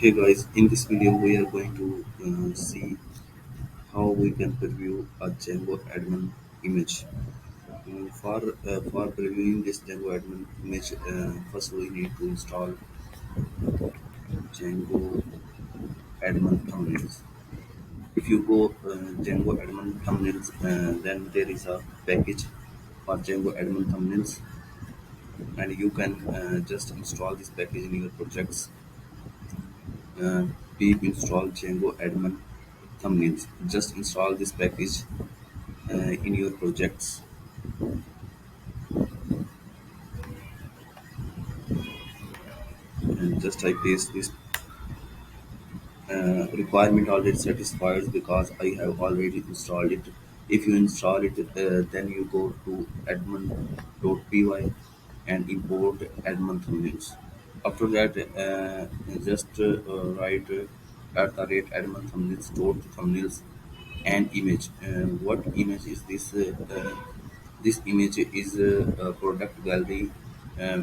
Hey guys, in this video we are going to see how we can preview a Django admin image. For previewing this Django admin image, first we need to install Django admin thumbnails. If you go Django admin thumbnails, then there is a package for Django admin thumbnails, and you can just install this package in your projects. Uh, Pip install Django admin thumbnails. Just install this package in your projects, and just I paste this requirement already satisfied because I have already installed it. If you install it, then you go to admin.py and import admin thumbnails. After that, just write at the rate admin thumbnails dot thumbnails and image. What image is this? This image is a product gallery,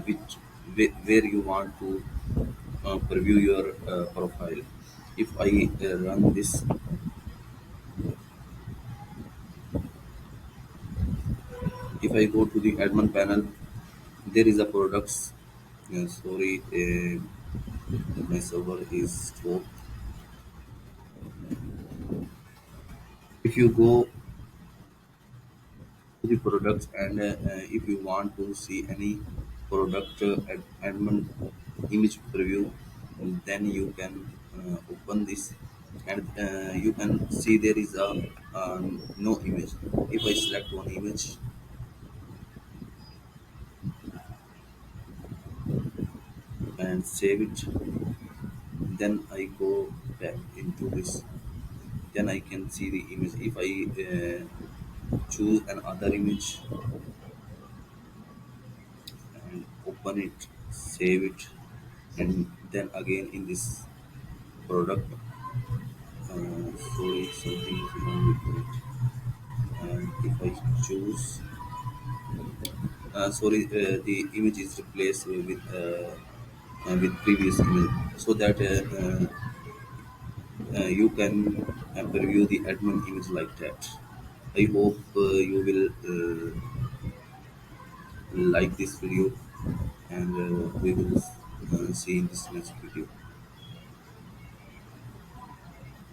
which where you want to preview your profile. If I run this, if I go to the admin panel, there is a products. Sorry, my server is slow. If you go to the products and if you want to see any product admin image preview, then you can open this, and you can see there is a no image. If I select one image and save it, then I go back into this, then I can see the image. If I choose another image and open it, save it, and then again in this product, sorry, something is wrong with it. And if I choose, sorry, the image is replaced with previous image, so that you can preview the admin image like that. I hope you will like this video, and we will see in this next video.